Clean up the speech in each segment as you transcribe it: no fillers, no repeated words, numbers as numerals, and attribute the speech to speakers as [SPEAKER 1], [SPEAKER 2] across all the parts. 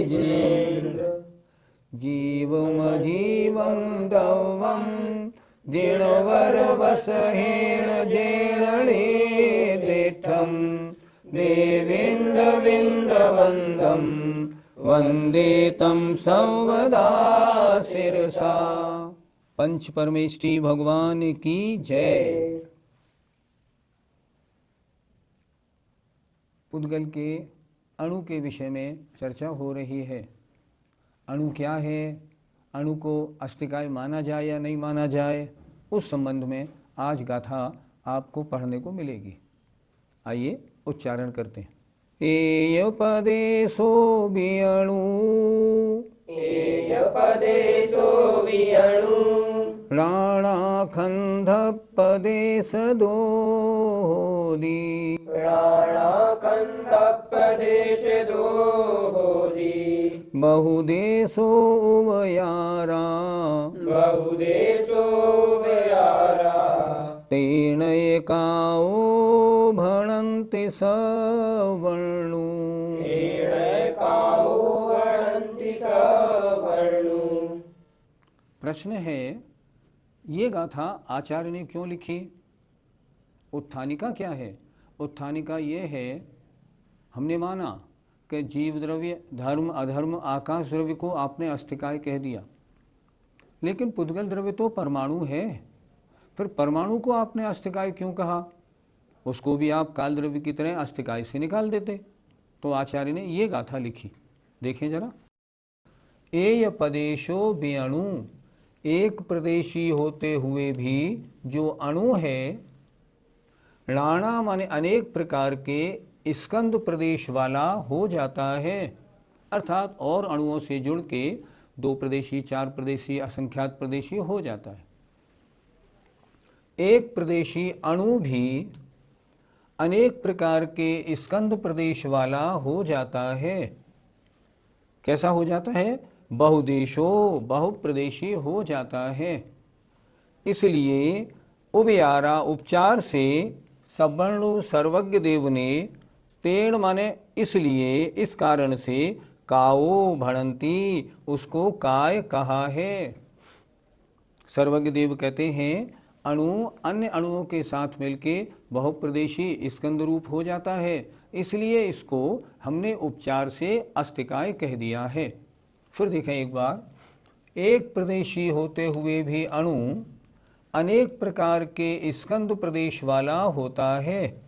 [SPEAKER 1] जिनेन्द्र जीवमजीवं दौवं जिणवरवसहेण जेणले दिठं देवेन्द्रविन्दवन्दं वन्दे तं सर्वदा शिरसा। पंच परमेष्ठी भगवान की जय। पुद्गल के अणु के विषय में चर्चा हो रही है। अणु क्या है, अणु को अस्थिकाय माना जाए या नहीं माना जाए, उस संबंध में आज गाथा आपको पढ़ने को मिलेगी। आइए उच्चारण करते हैं। एय पदेशो विअणु,
[SPEAKER 2] एय पदेशो विअणु,
[SPEAKER 1] राणाखंड पदेश दोहोदी,
[SPEAKER 2] राणाखंड पदेश दोहोदी,
[SPEAKER 1] बहुदेशो उभयारा,
[SPEAKER 2] बहुदेशो उभयारा,
[SPEAKER 1] तेन एकाओ भणन्ति सवर्णो,
[SPEAKER 2] तेन एकाओ भणन्ति सवर्णो।
[SPEAKER 1] प्रश्न है, ये गाथा आचार्य ने क्यों लिखी? उत्थानिका क्या है? उत्थानिका ये है, हमने माना कि जीव द्रव्य, धर्म अधर्म, आकाश द्रव्य को आपने अस्थिकाय कह दिया, लेकिन पुद्गल द्रव्य तो परमाणु है, फिर परमाणु को आपने अस्थिकाय क्यों कहा? उसको भी आप काल द्रव्य की तरह अस्थिकाय से निकाल देते। तो आचार्य ने ये गाथा लिखी, देखें जरा। एय पदेशो विअणु, एक प्रदेशी होते हुए भी जो अणु है, राणा माने अनेक प्रकार के स्कंद प्रदेश वाला हो जाता है, अर्थात और अणुओं से जुड़ के 2 प्रदेशी, 4 प्रदेशी, असंख्यात प्रदेशी हो जाता है। एक प्रदेशी अणु भी अनेक प्रकार के स्कंद प्रदेश वाला हो जाता है। कैसा हो जाता है? बहुदेशो, बहुप्रदेशी हो जाता है। इसलिए उभयारा उपचार से सवर्णु सर्वज्ञ देव ने तेण माने इसलिए, इस कारण से काओ भणंती, उसको काय कहा है। सर्वज्ञ देव कहते हैं अणु अन्य अणुओं के साथ मिलके बहुप्रदेशी स्कंद रूप हो जाता है, इसलिए इसको हमने उपचार से अस्थिकाय कह दिया है। फिर देखें एक बार, एक प्रदेशी होते हुए भी अणु अनेक प्रकार के स्कंद प्रदेश वाला होता है,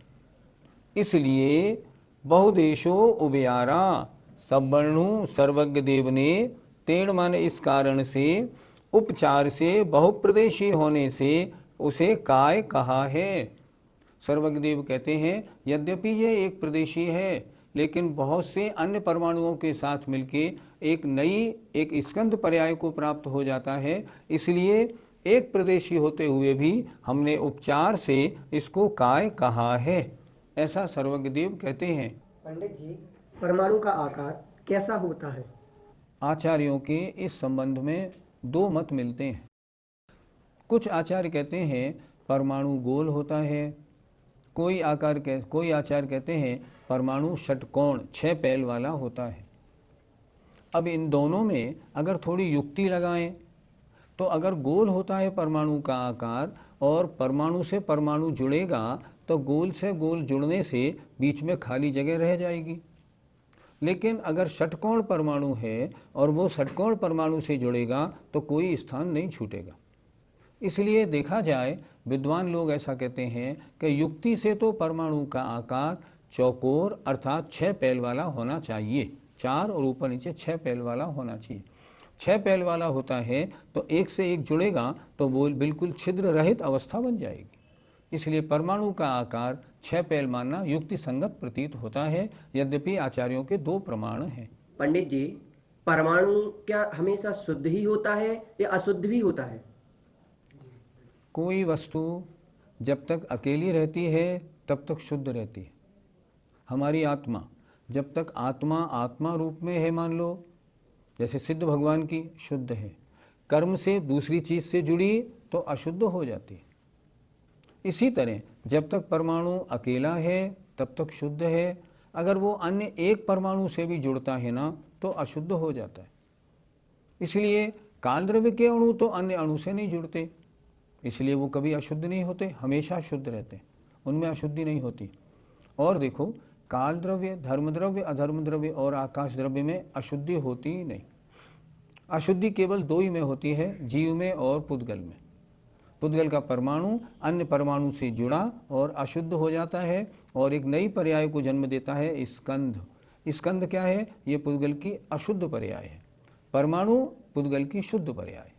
[SPEAKER 1] इसलिए बहुदेशो उभयारा, सवर्णु सर्वज्ञ देव ने तेण माने इस कारण से, उपचार से, बहुप्रदेशी होने से उसे काय कहा है। सर्वज्ञ देव कहते हैं यद्यपि ये एक प्रदेशी है, लेकिन बहुत से अन्य परमाणुओं के साथ मिलके एक नई, एक स्कंद पर्याय को प्राप्त हो जाता है, इसलिए एक प्रदेशी होते हुए भी हमने उपचार से इसको काय कहा है, ऐसा सर्वज्ञ देव कहते हैं।
[SPEAKER 3] पंडित जी, परमाणु का आकार कैसा होता है?
[SPEAKER 1] आचार्यों के इस संबंध में 2 मत मिलते हैं। कुछ आचार्य कहते हैं परमाणु गोल होता है, कोई आचार्य कहते हैं परमाणु षटकोण 6 पैल वाला होता है। अब इन दोनों में अगर थोड़ी युक्ति लगाएं तो अगर गोल होता है परमाणु का आकार और परमाणु से परमाणु जुड़ेगा तो गोल से गोल जुड़ने से बीच में खाली जगह रह जाएगी। लेकिन अगर षटकोण परमाणु है और वो षटकोण परमाणु से जुड़ेगा तो कोई स्थान नहीं छूटेगा। इसलिए देखा जाए, विद्वान लोग ऐसा कहते हैं कि युक्ति से तो परमाणु का आकार चौकोर अर्थात 6 पैल वाला होना चाहिए, 4 और ऊपर नीचे 6 पैल वाला होना चाहिए। 6 पैल वाला होता है तो एक से एक जुड़ेगा तो वो बिल्कुल छिद्र रहित अवस्था बन जाएगी। इसलिए परमाणु का आकार 6 पैल मानना युक्ति संगत प्रतीत होता है, यद्यपि आचार्यों के 2 प्रमाण हैं।
[SPEAKER 2] पंडित जी, परमाणु क्या हमेशा शुद्ध ही होता है या अशुद्ध भी होता है?
[SPEAKER 1] कोई वस्तु जब तक अकेली रहती है तब तक शुद्ध रहती है। हमारी आत्मा जब तक आत्मा रूप में है, मान लो जैसे सिद्ध भगवान की, शुद्ध है। कर्म से दूसरी चीज़ से जुड़ी तो अशुद्ध हो जाती है। इसी तरह जब तक परमाणु अकेला है तब तक शुद्ध है, अगर वो अन्य एक परमाणु से भी जुड़ता है ना तो अशुद्ध हो जाता है। इसलिए काल द्रव्य के अणु तो अन्य अणु से नहीं जुड़ते, इसलिए वो कभी अशुद्ध नहीं होते, हमेशा शुद्ध रहते, उनमें अशुद्धि नहीं होती। और देखो, काल द्रव्य, धर्म द्रव्य, अधर्म द्रव्य और आकाश द्रव्य में अशुद्धि होती ही नहीं। अशुद्धि केवल दो ही में होती है, जीव में और पुद्गल में। पुद्गल का परमाणु अन्य परमाणु से जुड़ा और अशुद्ध हो जाता है और एक नई पर्याय को जन्म देता है, स्कंध। स्कंध क्या है? ये पुद्गल की अशुद्ध पर्याय है, परमाणु पुद्गल की शुद्ध पर्याय।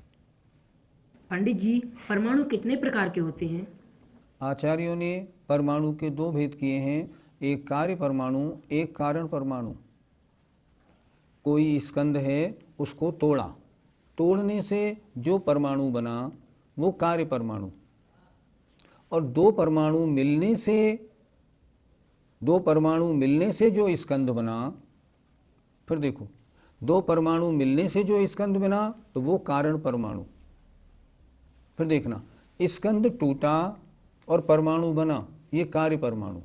[SPEAKER 4] पंडित जी, परमाणु कितने प्रकार के होते हैं?
[SPEAKER 1] आचार्यों ने परमाणु के दो भेद किए हैं, एक कार्य परमाणु, एक कारण परमाणु। कोई स्कंध है, उसको तोड़ा, तोड़ने से जो परमाणु बना वो कार्य परमाणु, और दो परमाणु मिलने से जो स्कंध बना, फिर देखो, दो परमाणु मिलने से जो स्कंध बना तो वो कारण परमाणु। फिर देखना, स्कंध टूटा और परमाणु बना, ये कार्य परमाणु।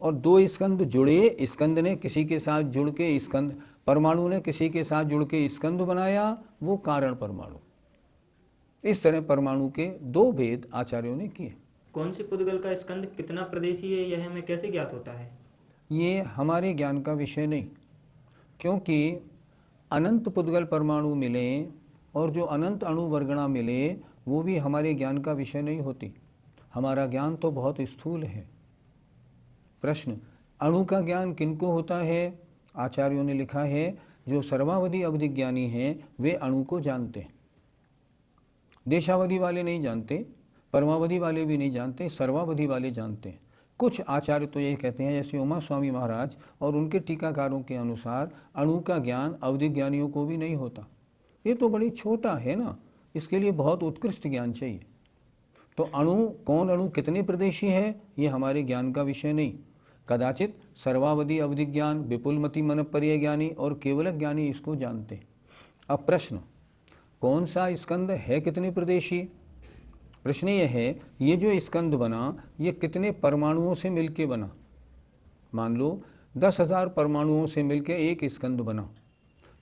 [SPEAKER 1] और दो स्कंध जुड़े, स्कंद ने किसी के साथ जुड़ के स्कंध, परमाणु ने किसी के साथ जुड़ के स्कंध बनाया, वो कारण परमाणु। इस तरह परमाणु के दो भेद आचार्यों ने किए।
[SPEAKER 5] कौन से पुद्गल का स्कंद कितना प्रदेशी है, यह हमें कैसे ज्ञात होता है?
[SPEAKER 1] ये हमारे ज्ञान का विषय नहीं, क्योंकि अनंत पुद्गल परमाणु मिले और जो अनंत अणु वर्गणा मिले वो भी हमारे ज्ञान का विषय नहीं होती। हमारा ज्ञान तो बहुत स्थूल है। प्रश्न, अणु का ज्ञान किनको होता है? आचार्यों ने लिखा है, जो सर्वावधि अवधिज्ञानी हैं वे अणु को जानते हैं। देशावधि वाले नहीं जानते, परमावधि वाले भी नहीं जानते, सर्वावधि वाले जानते हैं। कुछ आचार्य तो ये कहते हैं, जैसे उमा स्वामी महाराज और उनके टीकाकारों के अनुसार अणु का ज्ञान अवधिज्ञानियों को भी नहीं होता। ये तो बड़ी छोटा है ना, इसके लिए बहुत उत्कृष्ट ज्ञान चाहिए। तो अणु, कौन अणु कितने प्रदेशी है, ये हमारे ज्ञान का विषय नहीं। कदाचित सर्वावधि अवधिज्ञान, विपुलमति मनपर्य ज्ञानी और केवल ज्ञानी इसको जानते हैं। अब प्रश्न, कौन सा स्कंद है कितने प्रदेशी? प्रश्न ये है, ये जो स्कंद बना ये कितने परमाणुओं से मिलके बना? मान लो 10,000 परमाणुओं से मिलके एक स्कंद बना,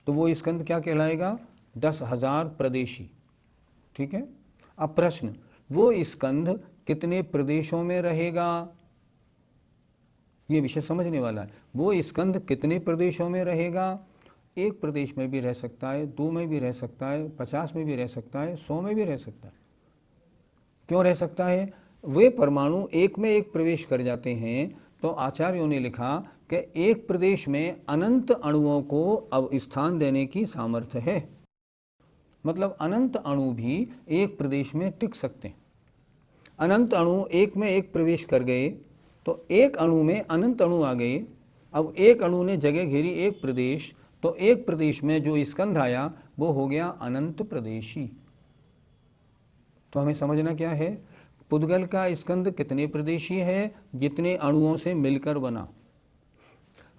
[SPEAKER 1] तो वो स्कंद क्या कहलाएगा? 10,000 प्रदेशी। ठीक है। अब प्रश्न, वो स्कंद कितने प्रदेशों में रहेगा? ये विषय समझने वाला है। वो स्कंद कितने प्रदेशों में रहेगा? एक प्रदेश में भी रह सकता है, 2 में भी रह सकता है, 50 में भी रह सकता है, 100 में भी रह सकता है। क्यों रह सकता है? वे परमाणु एक में एक प्रवेश कर जाते हैं, तो आचार्यों ने लिखा कि एक प्रदेश में अनंत अणुओं को अब स्थान देने की सामर्थ्य है। मतलब अनंत अणु भी एक प्रदेश में टिक सकते हैं। अनंत अणु एक में एक प्रवेश कर गए तो एक अणु में अनंत अणु आ गए। अब एक अणु ने जगह घेरी एक प्रदेश, तो एक प्रदेश में जो स्कंध आया वो हो गया अनंत प्रदेशी। तो हमें समझना क्या है? पुद्गल का स्कंद कितने प्रदेशी है? जितने अणुओं से मिलकर बना।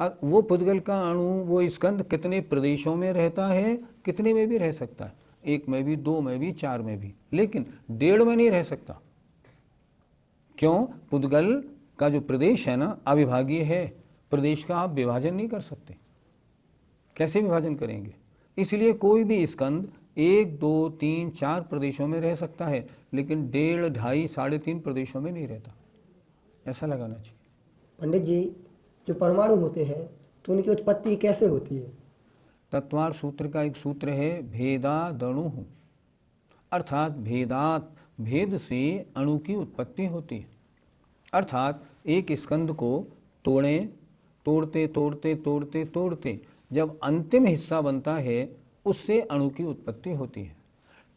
[SPEAKER 1] अब वो पुद्गल का अणु, वो स्कंद कितने प्रदेशों में रहता है? कितने में भी रह सकता है, 1 में भी, 2 में भी, 4 में भी, लेकिन 1.5 में नहीं रह सकता। क्यों? पुद्गल का जो प्रदेश है ना, अविभागीय है। प्रदेश का आप विभाजन नहीं कर सकते। कैसे विभाजन करेंगे? इसलिए कोई भी स्कंद 1, 2, 3, 4 प्रदेशों में रह सकता है, लेकिन 1.5, 2.5, 3.5 प्रदेशों में नहीं रहता। ऐसा लगाना चाहिए।
[SPEAKER 3] पंडित जी, जो परमाणु होते हैं तो उनकी उत्पत्ति कैसे होती है?
[SPEAKER 1] तत्वार सूत्र का एक सूत्र है, भेदादणु, अर्थात भेदात, भेद से अणु की उत्पत्ति होती है। अर्थात एक स्कंद को तोड़ें, तोड़ते तोड़ते तोड़ते तोड़ते जब अंतिम हिस्सा बनता है, उससे अणु की उत्पत्ति होती है।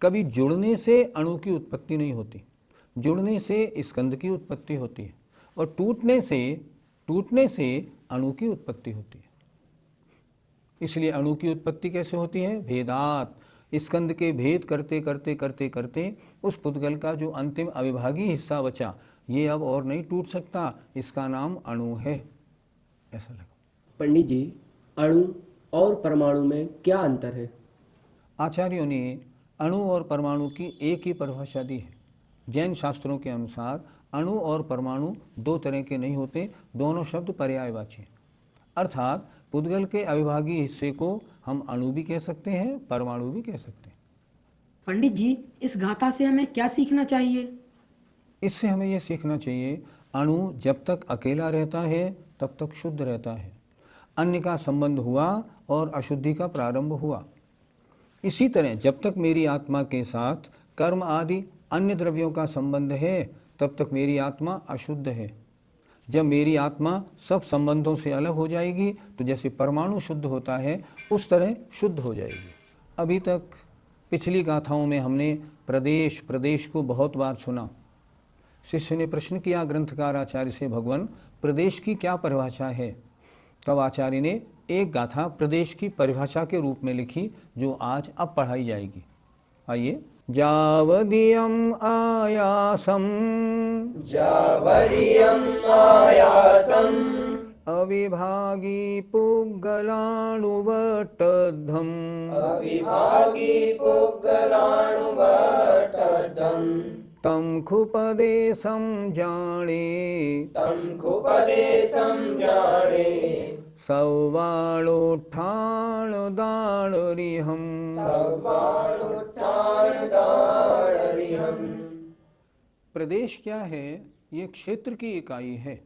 [SPEAKER 1] कभी जुड़ने से अणु की उत्पत्ति नहीं होती, जुड़ने से स्कंद की उत्पत्ति होती है, और टूटने से अणु की उत्पत्ति होती है। इसलिए अणु की उत्पत्ति कैसे होती है? भेदात, स्कंद के भेद करते करते करते करते उस पुद्गल का जो अंतिम अविभागी हिस्सा बचा, ये अब और नहीं टूट सकता, इसका नाम अणु है। ऐसा लगा।
[SPEAKER 2] पंडित जी, अणु और परमाणु में क्या अंतर है?
[SPEAKER 1] आचार्यों ने अणु और परमाणु की एक ही परिभाषा दी है। जैन शास्त्रों के अनुसार अणु और परमाणु 2 तरह के नहीं होते, दोनों शब्द पर्यायवाची हैं। अर्थात पुद्गल के अविभागी हिस्से को हम अणु भी कह सकते हैं, परमाणु भी कह सकते हैं।
[SPEAKER 4] पंडित जी, इस गाथा से हमें क्या सीखना चाहिए?
[SPEAKER 1] इससे हमें यह सीखना चाहिए, अणु जब तक अकेला रहता है तब तक शुद्ध रहता है। अन्य का संबंध हुआ और अशुद्धि का प्रारंभ हुआ। इसी तरह जब तक मेरी आत्मा के साथ कर्म आदि अन्य द्रव्यों का संबंध है तब तक मेरी आत्मा अशुद्ध है। जब मेरी आत्मा सब संबंधों से अलग हो जाएगी तो जैसे परमाणु शुद्ध होता है उस तरह शुद्ध हो जाएगी। अभी तक पिछली गाथाओं में हमने प्रदेश प्रदेश को बहुत बार सुना। शिष्य ने प्रश्न किया ग्रंथकार आचार्य से, भगवान प्रदेश की क्या परिभाषा है? तब आचार्य ने एक गाथा प्रदेश की परिभाषा के रूप में लिखी जो आज अब पढ़ाई जाएगी। आइए। जावदियम आयासम अविभागी पुग्गलाणुवटद्धम तम खुपदेशम जाने सौवाणोत्थान दाणरिहम। प्रदेश क्या है? ये क्षेत्र की इकाई है,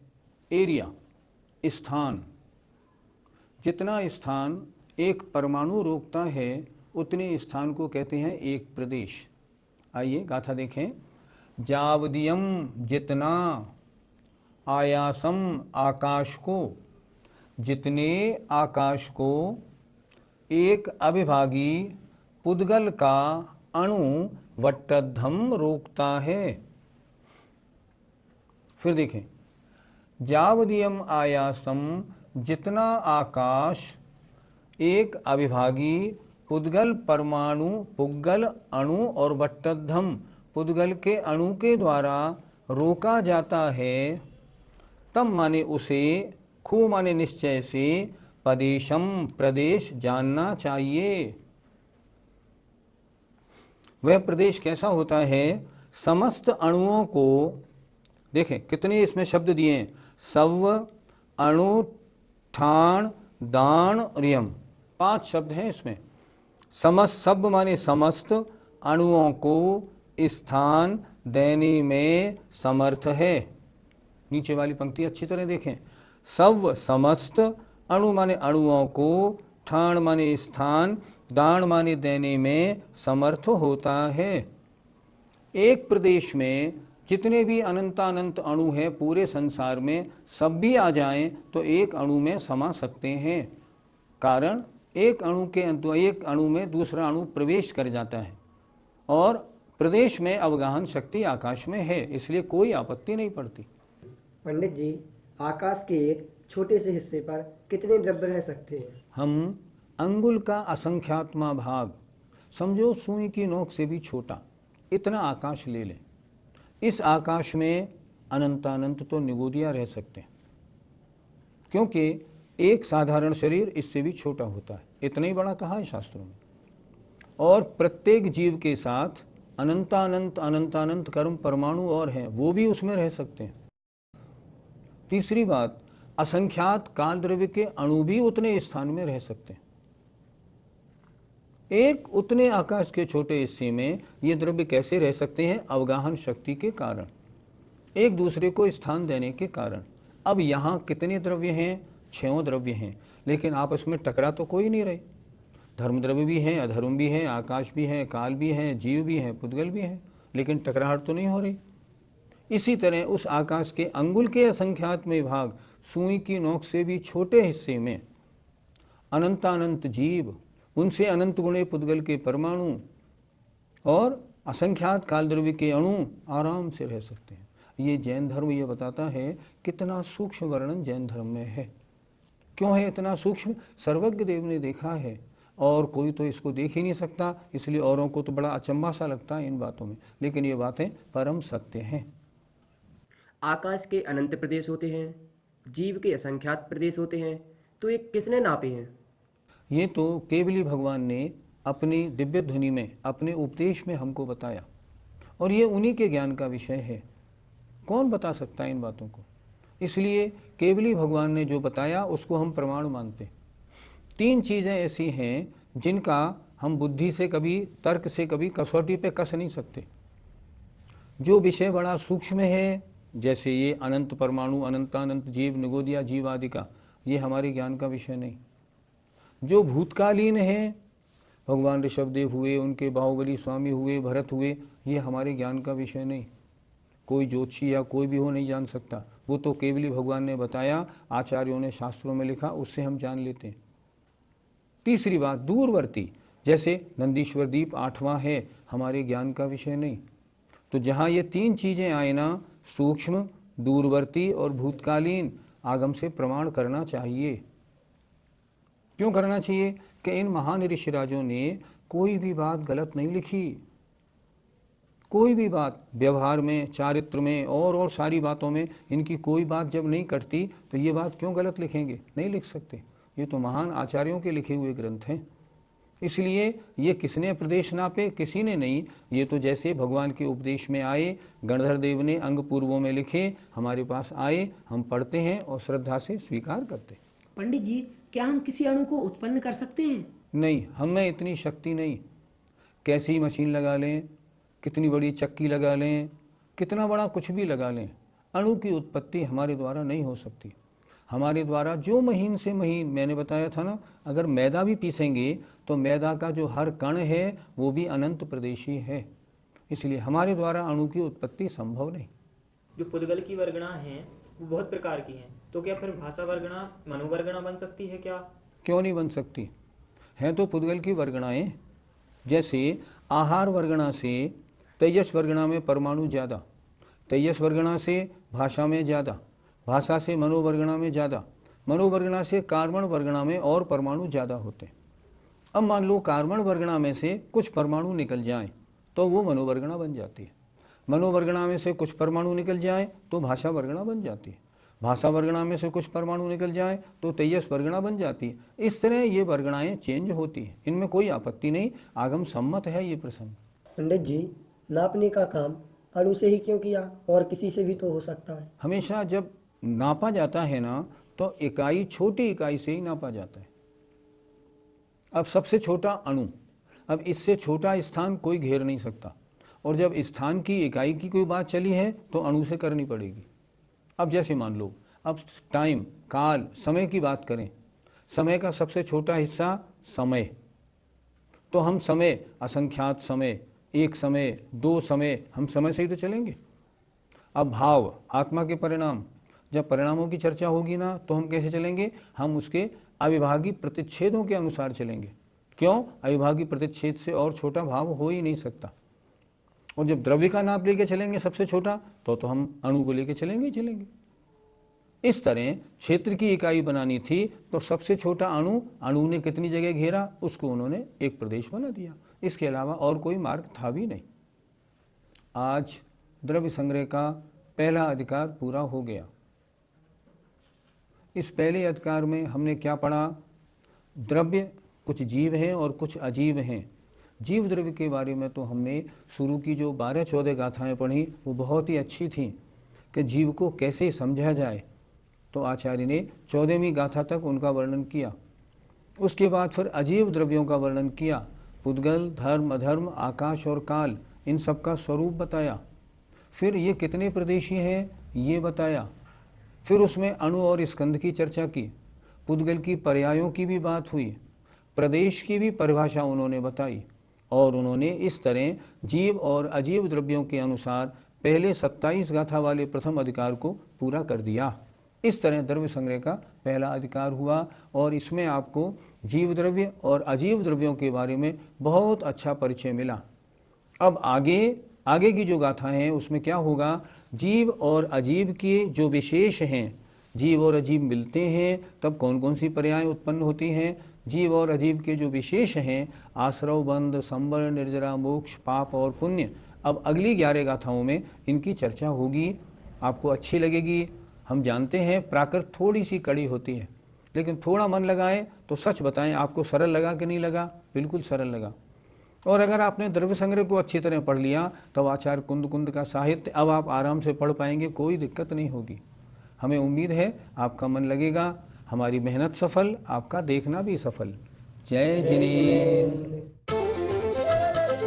[SPEAKER 1] एरिया, स्थान। जितना स्थान एक परमाणु रोकता है उतने स्थान को कहते हैं एक प्रदेश। आइए गाथा देखें। जावदियम जितना, आयासम आकाश को, जितने आकाश को एक अविभागी पुद्गल का अणु वट्टद्धम रोकता है। फिर देखें, जावदियम आयासम जितना आकाश एक अविभागी पुद्गल परमाणु पुद्गल अणु और वट्टद्धम पुद्गल के अणु के द्वारा रोका जाता है, तब माने उसे, खू माने निश्चय से, पदेशम प्रदेश जानना चाहिए। वह प्रदेश कैसा होता है? समस्त अणुओं को, देखें कितने इसमें शब्द दिए हैं, सव, अणु, ठाण, दान, रियम, 5 शब्द हैं इसमें। समस्त, सब माने समस्त अणुओं को स्थान देने में समर्थ है। नीचे वाली पंक्ति अच्छी तरह देखें। सव समस्त, अणु माने अणुओं को, ठाण माने स्थान, दान माने देने में समर्थ होता है। एक प्रदेश में जितने भी अनंतानंत अणु हैं पूरे संसार में, सब भी आ जाएं तो एक अणु में समा सकते हैं। कारण एक अणु में दूसरा अणु प्रवेश कर जाता है और प्रदेश में अवगाहन शक्ति आकाश में है, इसलिए कोई आपत्ति नहीं पड़ती।
[SPEAKER 3] पंडित जी, आकाश के एक छोटे से हिस्से पर कितने द्रव्य रह सकते हैं?
[SPEAKER 1] हम अंगुल का असंख्यात्मा भाग, समझो सुई की नोक से भी छोटा, इतना आकाश ले लें। इस आकाश में अनंतानंत तो निगोदिया रह सकते हैं, क्योंकि एक साधारण शरीर इससे भी छोटा होता है। इतना ही बड़ा कहा है शास्त्रों में। और प्रत्येक जीव के साथ अनंतानंत अनंतानंत कर्म परमाणु और हैं, वो भी उसमें रह सकते हैं। तीसरी बात, असंख्यात काल द्रव्य के अणु भी उतने स्थान में रह सकते हैं। एक उतने आकाश के छोटे हिस्से में ये द्रव्य कैसे रह सकते हैं? अवगाहन शक्ति के कारण, एक दूसरे को स्थान देने के कारण। अब यहाँ कितने द्रव्य हैं? 6 द्रव्य हैं, लेकिन आपस में टकरा तो कोई नहीं रहे। धर्म द्रव्य भी हैं, अधर्म भी हैं, आकाश भी है, काल भी है, जीव भी है, पुद्गल भी है, लेकिन टकराहट तो नहीं हो रही। इसी तरह उस आकाश के अंगुल के असंख्यात में भाग, सुई की नोक से भी छोटे हिस्से में अनंतानंत जीव, उनसे अनंत गुणे पुद्गल के परमाणु और असंख्यात काल द्रव्य के अणु आराम से रह सकते हैं। ये जैन धर्म ये बताता है कितना सूक्ष्म वर्णन जैन धर्म में है। क्यों है इतना सूक्ष्म? सर्वज्ञ देव ने देखा है और कोई तो इसको देख ही नहीं सकता, इसलिए औरों को तो बड़ा अचंभा सा लगता है इन बातों में, लेकिन ये बातें परम सत्य हैं।
[SPEAKER 2] आकाश के अनंत प्रदेश होते हैं, जीव के असंख्यात प्रदेश होते हैं, तो ये किसने नापे हैं?
[SPEAKER 1] ये तो केवली भगवान ने अपनी दिव्य ध्वनि में, अपने उपदेश में हमको बताया, और ये उन्हीं के ज्ञान का विषय है। कौन बता सकता है इन बातों को? इसलिए केवली भगवान ने जो बताया उसको हम प्रमाण मानते हैं। तीन चीज़ें ऐसी हैं जिनका हम बुद्धि से कभी, तर्क से कभी कसौटी पे कस नहीं सकते। जो विषय बड़ा सूक्ष्म है, जैसे ये अनंत परमाणु, अनंतानंत जीव, निगोदिया जीव आदि का, ये हमारे ज्ञान का विषय नहीं। जो भूतकालीन है, भगवान ऋषभदेव हुए, उनके बाहुबली स्वामी हुए, भरत हुए, ये हमारे ज्ञान का विषय नहीं। कोई ज्योतिषी या कोई भी हो नहीं जान सकता, वो तो केवली भगवान ने बताया, आचार्यों ने शास्त्रों में लिखा, उससे हम जान लेते हैं। तीसरी बात, दूरवर्ती, जैसे नंदीश्वर दीप 8वां है, हमारे ज्ञान का विषय नहीं। तो जहाँ ये तीन चीज़ें आए ना, सूक्ष्म, दूरवर्ती और भूतकालीन, आगम से प्रमाण करना चाहिए। क्यों करना चाहिए? कि इन महान ऋषिराजों ने कोई भी बात गलत नहीं लिखी। कोई भी बात व्यवहार में, चारित्र में और सारी बातों में इनकी कोई बात जब नहीं कटती तो ये बात क्यों गलत लिखेंगे? नहीं लिख सकते। ये तो महान आचार्यों के लिखे हुए ग्रंथ हैं। इसलिए ये किसने प्रदेश नापे? किसी ने नहीं। ये तो जैसे भगवान के उपदेश में आए, गणधर देव ने अंग पूर्वों में लिखे, हमारे पास आए, हम पढ़ते हैं और श्रद्धा से स्वीकार करते हैं।
[SPEAKER 4] पंडित जी, क्या हम किसी अणु को उत्पन्न कर सकते हैं?
[SPEAKER 1] नहीं, हमें इतनी शक्ति नहीं। कैसी मशीन लगा लें, कितनी बड़ी चक्की लगा लें, कितना बड़ा कुछ भी लगा लें, अणु की उत्पत्ति हमारे द्वारा नहीं हो सकती। हमारे द्वारा जो महीन से महीन, मैंने बताया था ना, अगर मैदा भी पीसेंगे तो मैदा का जो हर कण है वो भी अनंत प्रदेशी है। इसलिए हमारे द्वारा अणु की उत्पत्ति संभव नहीं।
[SPEAKER 5] जो पुद्गल की वर्गणा हैं वो बहुत प्रकार की हैं, तो क्या फिर भाषा वर्गणा मनोवर्गणा बन सकती है क्या?
[SPEAKER 1] क्यों नहीं बन सकती? हैं तो पुद्गल की वर्गणाएं। जैसे आहार वर्गणा से तेजस वर्गणा में परमाणु ज़्यादा, तेजस वर्गणा से भाषा में ज़्यादा, भाषा से मनोवर्गणा में ज़्यादा, मनोवर्गणा से कार्बन वर्गणा में और परमाणु ज़्यादा होते हैं। अब मान लो कार्बन वर्गणा में से कुछ परमाणु निकल जाएं तो वो मनोवर्गणा बन जाती है। मनोवर्गणा में से कुछ परमाणु निकल जाएं तो भाषा वर्गणा बन जाती है। भाषा वर्गणा में से कुछ परमाणु निकल जाएं तो तेजस वर्गणा बन जाती है। इस तरह ये वर्गणाएं चेंज होती हैं, इनमें कोई आपत्ति नहीं, आगम सम्मत है ये प्रसंग।
[SPEAKER 3] पंडित जी, नापने का काम अणु से ही क्यों किया? और किसी से भी तो हो सकता है।
[SPEAKER 1] हमेशा जब नापा जाता है ना तो इकाई, छोटी इकाई से ही नापा जाता है। अब सबसे छोटा अणु, अब इससे छोटा स्थान कोई घेर नहीं सकता, और जब स्थान की, इकाई की कोई बात चली है तो अणु से करनी पड़ेगी। अब जैसे मान लो, अब टाइम, काल, समय की बात करें, समय का सबसे छोटा हिस्सा समय, तो हम समय, असंख्यात समय, एक समय, दो समय, हम समय से ही तो चलेंगे। अब भाव, आत्मा के परिणाम, जब परिणामों की चर्चा होगी ना तो हम कैसे चलेंगे? हम उसके अविभागी प्रतिच्छेदों के अनुसार चलेंगे। क्यों? अविभागी प्रतिच्छेद से और छोटा भाव हो ही नहीं सकता। और जब द्रव्य का नाप लेके चलेंगे सबसे छोटा, तो हम अणु को लेके चलेंगे ही चलेंगे। इस तरह क्षेत्र की इकाई बनानी थी तो सबसे छोटा अणु, अणु ने कितनी जगह घेरा, उसको उन्होंने एक प्रदेश बना दिया। इसके अलावा और कोई मार्ग था भी नहीं। आज द्रव्य संग्रह का पहला अधिकार पूरा हो गया। इस पहले अधिकार में हमने क्या पढ़ा? द्रव्य कुछ जीव हैं और कुछ अजीव हैं। जीव द्रव्य के बारे में तो हमने शुरू की जो 12-14 गाथाएं पढ़ी वो बहुत ही अच्छी थीं कि जीव को कैसे समझा जाए। तो आचार्य ने 14वीं गाथा तक उनका वर्णन किया। उसके बाद फिर अजीव द्रव्यों का वर्णन किया। पुद्गल, धर्म, अधर्म, आकाश और काल, इन सब का स्वरूप बताया। फिर ये कितने प्रदेशी हैं ये बताया। फिर उसमें अणु और स्कंध की चर्चा की। पुद्गल की पर्यायों की भी बात हुई, प्रदेश की भी परिभाषा उन्होंने बताई, और उन्होंने इस तरह जीव और अजीव द्रव्यों के अनुसार पहले 27 गाथा वाले प्रथम अधिकार को पूरा कर दिया। इस तरह द्रव्य संग्रह का पहला अधिकार हुआ, और इसमें आपको जीव द्रव्य और अजीव द्रव्यों के बारे में बहुत अच्छा परिचय मिला। अब आगे की जो गाथा हैं उसमें क्या होगा? जीव और अजीव के जो विशेष हैं, जीव और अजीव मिलते हैं तब कौन कौन सी पर्याय उत्पन्न होती हैं। जीव और अजीव के जो विशेष हैं, आश्रव, बंध, संवर, निर्जरा, मोक्ष, पाप और पुण्य, अब अगली 11 गाथाओं में इनकी चर्चा होगी। आपको अच्छी लगेगी। हम जानते हैं प्राकृत थोड़ी सी कड़ी होती है, लेकिन थोड़ा मन लगाएं तो सच बताएं आपको सरल लगा कि नहीं लगा? बिल्कुल सरल लगा। और अगर आपने द्रव्य संग्रह को अच्छी तरह पढ़ लिया तो आचार्य कुंद का साहित्य अब आप आराम से पढ़ पाएंगे, कोई दिक्कत नहीं होगी। हमें उम्मीद है आपका मन लगेगा। हमारी मेहनत सफल, आपका देखना भी सफल। जय जिनेन्द्र।